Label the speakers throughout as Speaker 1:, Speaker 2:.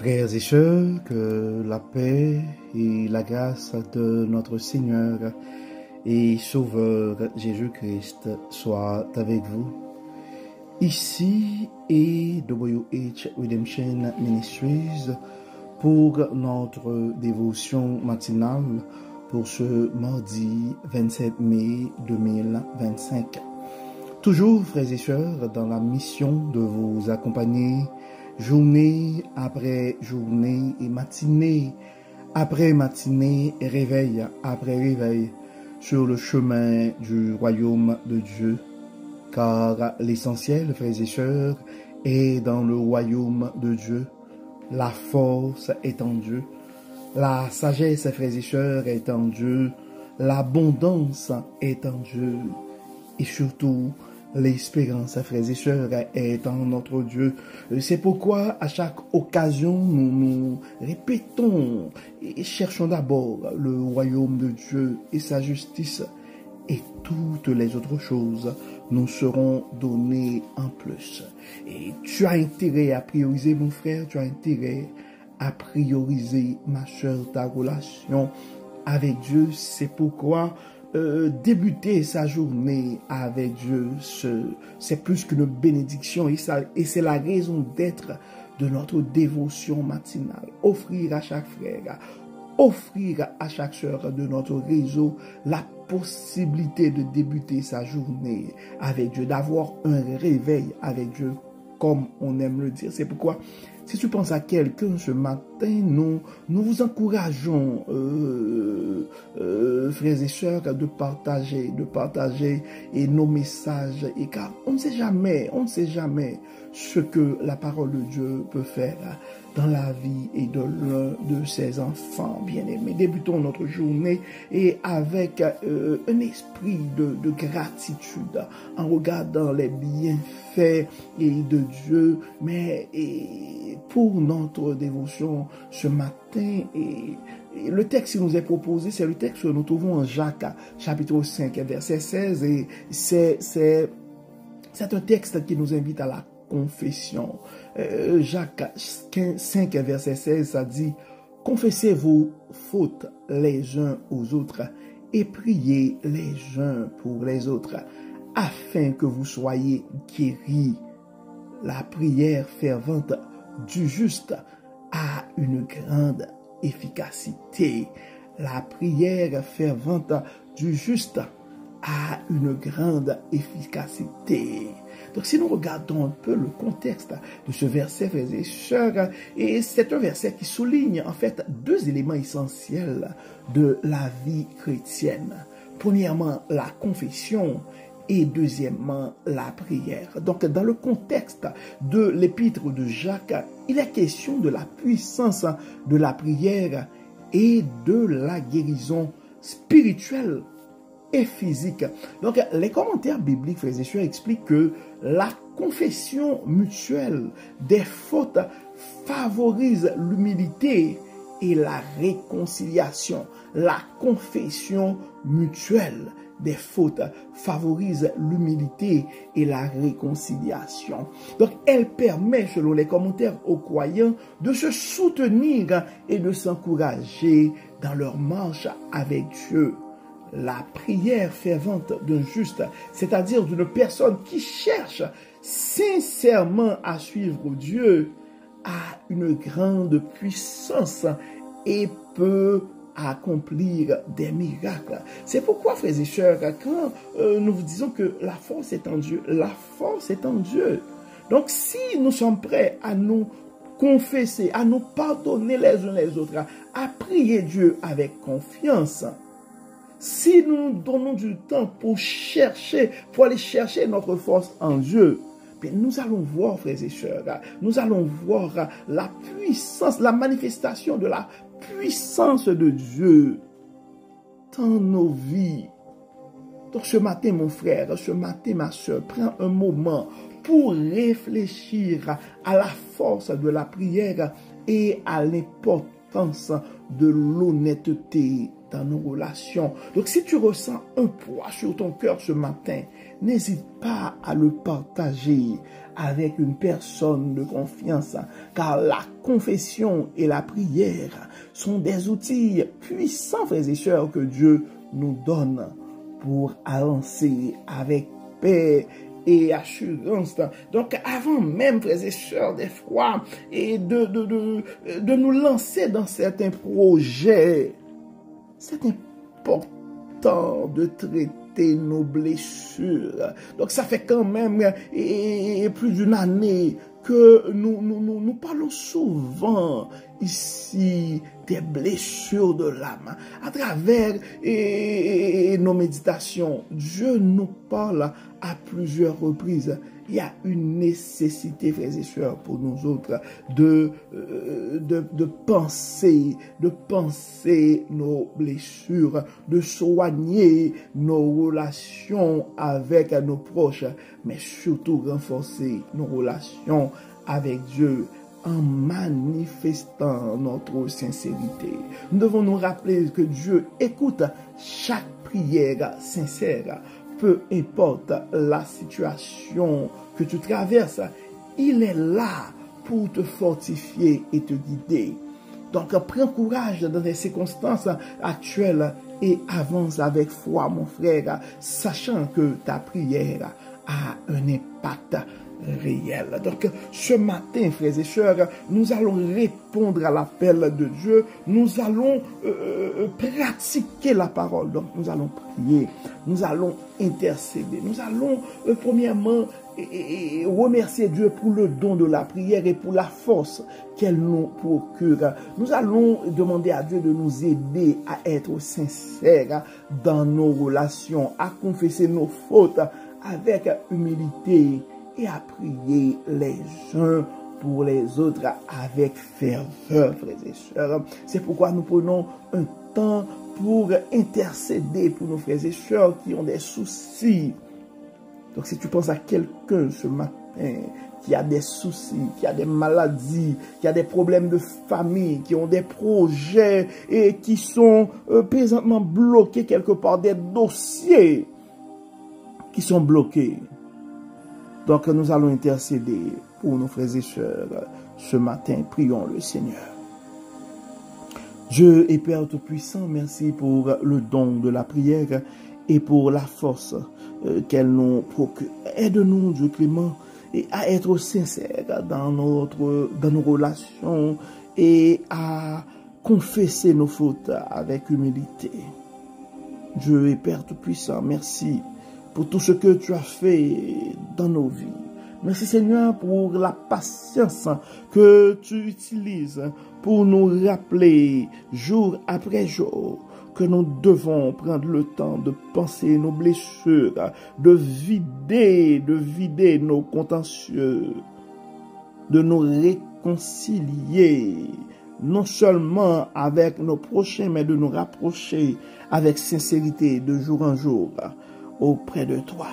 Speaker 1: Frères et sœurs, que la paix et la grâce de notre Seigneur et Sauveur Jésus-Christ soient avec vous. Ici est WH Redemption Ministries pour notre dévotion matinale pour ce mardi 27 mai 2025. Toujours, frères et sœurs, dans la mission de vous accompagner journée après journée et matinée après matinée, réveil après réveil, sur le chemin du royaume de Dieu. Car l'essentiel, frères et sœurs, est dans le royaume de Dieu. La force est en Dieu. La sagesse, frères et sœurs, est en Dieu. L'abondance est en Dieu. Et surtout, l'espérance, frères et sœurs, est en notre Dieu. C'est pourquoi, à chaque occasion, nous répétons et cherchons d'abord le royaume de Dieu et sa justice. Et toutes les autres choses nous seront données en plus. Et tu as intérêt à prioriser, mon frère, tu as intérêt à prioriser, ma sœur, ta relation avec Dieu. C'est pourquoi débuter sa journée avec Dieu, c'est plus qu'une bénédiction et c'est la raison d'être de notre dévotion matinale. Offrir à chaque frère, offrir à chaque sœur de notre réseau la possibilité de débuter sa journée avec Dieu, d'avoir un réveil avec Dieu, comme on aime le dire. C'est pourquoi, si tu penses à quelqu'un ce matin, nous vous encourageons, frères et sœurs, de partager et nos messages, et car on ne sait jamais ce que la parole de Dieu peut faire dans la vie et de l'un de ses enfants bien-aimés. Débutons notre journée et avec un esprit de gratitude en regardant les bienfaits de Dieu, mais pour notre dévotion ce matin, et le texte qui nous est proposé, c'est le texte que nous trouvons en Jacques, chapitre 5, verset 16, et c'est un texte qui nous invite à la confession. Jacques 5, verset 16, ça dit: confessez vos fautes les uns aux autres et priez les uns pour les autres, afin que vous soyez guéris. La prière fervente du juste a une grande efficacité. La prière fervente du juste a une grande efficacité. Donc si nous regardons un peu le contexte de ce verset, frères et sœurs, et c'est un verset qui souligne en fait deux éléments essentiels de la vie chrétienne. Premièrement, la confession, et deuxièmement, la prière. Donc, dans le contexte de l'épître de Jacques, il est question de la puissance de la prière et de la guérison spirituelle et physique. Donc, les commentaires bibliques, frères et sœurs, expliquent que la confession mutuelle des fautes favorise l'humilité et la réconciliation. La confession mutuelle des fautes favorise l'humilité et la réconciliation. Donc, elle permet, selon les commentaires, aux croyants de se soutenir et de s'encourager dans leur marche avec Dieu. La prière fervente d'un juste, c'est-à-dire d'une personne qui cherche sincèrement à suivre Dieu, a une grande puissance et peut accomplir des miracles. C'est pourquoi, frères et sœurs, quand nous vous disons que la force est en Dieu, la force est en Dieu. Donc, si nous sommes prêts à nous confesser, à nous pardonner les uns les autres, à prier Dieu avec confiance, si nous donnons du temps pour aller chercher notre force en Dieu, nous allons voir, frères et sœurs, nous allons voir la puissance, la manifestation de la puissance de Dieu dans nos vies. Donc ce matin, mon frère, ce matin, ma soeur, prends un moment pour réfléchir à la force de la prière et à l'importance de l'honnêteté dans nos relations. Donc si tu ressens un poids sur ton cœur ce matin, n'hésite pas à le partager avec une personne de confiance, car la confession et la prière sont des outils puissants, frères et sœurs, que Dieu nous donne pour avancer avec paix et assurance. Donc, avant même, frères et sœurs, des fois, et de nous lancer dans certains projets, c'est important de traiter nos blessures. Donc, ça fait quand même plus d'une année que nous parlons souvent ici des blessures de l'âme. À travers nos méditations, Dieu nous parle à plusieurs reprises. Il y a une nécessité, frères et sœurs, pour nous autres, de penser nos blessures, de soigner nos relations avec nos proches, mais surtout renforcer nos relations avec Dieu en manifestant notre sincérité. Nous devons nous rappeler que Dieu écoute chaque prière sincère. Peu importe la situation que tu traverses, il est là pour te fortifier et te guider. Donc, prends courage dans les circonstances actuelles et avance avec foi, mon frère, sachant que ta prière a un impact réel. Donc, ce matin, frères et sœurs, nous allons répondre à l'appel de Dieu. Nous allons pratiquer la parole. Donc, nous allons prier. Nous allons intercéder. Nous allons, premièrement, remercier Dieu pour le don de la prière et pour la force qu'elle nous procure. Nous allons demander à Dieu de nous aider à être sincères dans nos relations, à confesser nos fautes avec humilité et à prier les uns pour les autres avec ferveur, frères et sœurs. C'est pourquoi nous prenons un temps pour intercéder pour nos frères et sœurs qui ont des soucis. Donc si tu penses à quelqu'un ce matin qui a des soucis, qui a des maladies, qui a des problèmes de famille, qui ont des projets et qui sont présentement bloqués quelque part, des dossiers qui sont bloqués. Donc nous allons intercéder pour nos frères et sœurs ce matin. Prions le Seigneur. Dieu et Père Tout-Puissant, merci pour le don de la prière et pour la force qu'elle nous procure. Aide-nous, Dieu clément, et à être sincères dans nos relations et à confesser nos fautes avec humilité. Dieu et Père Tout-Puissant, merci pour tout ce que tu as fait dans nos vies. Merci Seigneur pour la patience que tu utilises pour nous rappeler jour après jour que nous devons prendre le temps de penser nos blessures, de vider nos contentieux, de nous réconcilier, non seulement avec nos prochains, mais de nous rapprocher avec sincérité de jour en jour auprès de toi.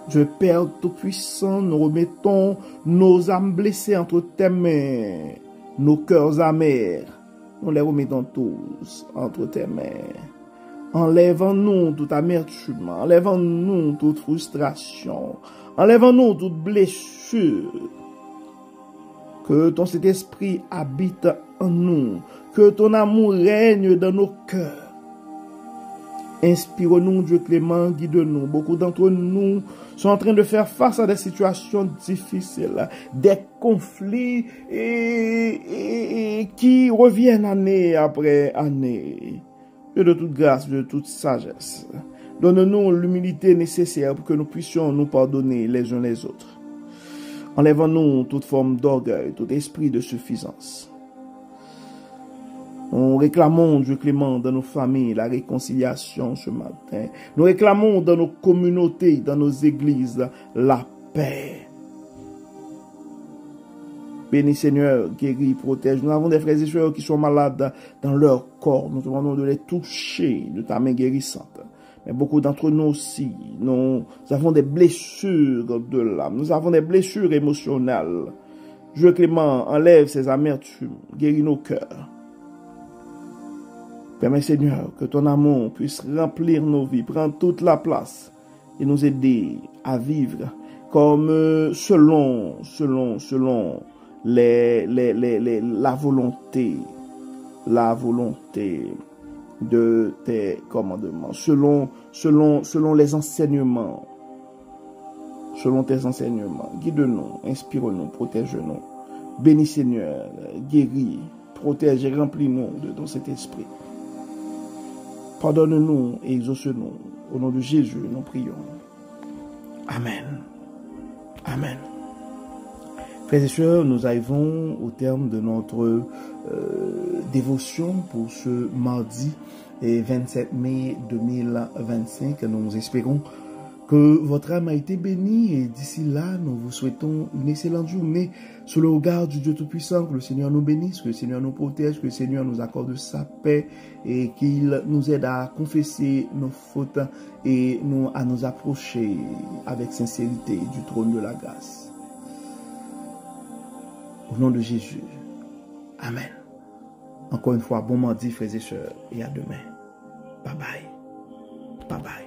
Speaker 1: Dieu Père Tout-Puissant, nous remettons nos âmes blessées entre tes mains, nos cœurs amers, nous les remettons tous entre tes mains. Enlève-nous toute amertume, enlève-nous toute frustration, enlève-nous toute blessure. Que ton Saint-Esprit habite en nous, que ton amour règne dans nos cœurs. Inspire-nous, Dieu clément, guide-nous. Beaucoup d'entre nous sont en train de faire face à des situations difficiles, des conflits qui reviennent année après année. Dieu de toute grâce, Dieu de toute sagesse, donne-nous l'humilité nécessaire pour que nous puissions nous pardonner les uns les autres. Enlève-nous toute forme d'orgueil, tout esprit de suffisance. Nous réclamons, Dieu clément, dans nos familles, la réconciliation ce matin. Nous réclamons dans nos communautés, dans nos églises, la paix. Bénis Seigneur, guéris, protège. Nous avons des frères et sœurs qui sont malades dans leur corps. Nous demandons de les toucher de ta main guérissante. Mais beaucoup d'entre nous aussi, nous avons des blessures de l'âme. Nous avons des blessures émotionnelles. Dieu clément, enlève ces amertumes, guéris nos cœurs. Permets, Seigneur, que ton amour puisse remplir nos vies, prendre toute la place et nous aider à vivre comme selon la volonté de tes commandements, selon les enseignements, selon tes enseignements. Guide-nous, inspire-nous, protège-nous. Bénis, Seigneur, guéris, protège et remplis-nous de ton Saint-Esprit. Pardonne-nous et exauce-nous. Au nom de Jésus, nous prions. Amen. Amen. Frères et sœurs, nous arrivons au terme de notre dévotion pour ce mardi 27 mai 2025. Nous espérons que votre âme a été bénie et d'ici là, nous vous souhaitons une excellente journée sous le regard du Dieu Tout-Puissant. Que le Seigneur nous bénisse, que le Seigneur nous protège, que le Seigneur nous accorde sa paix et qu'il nous aide à confesser nos fautes et à nous approcher avec sincérité du trône de la grâce. Au nom de Jésus. Amen. Encore une fois, bon mardi, frères et sœurs, et à demain. Bye bye. Bye bye.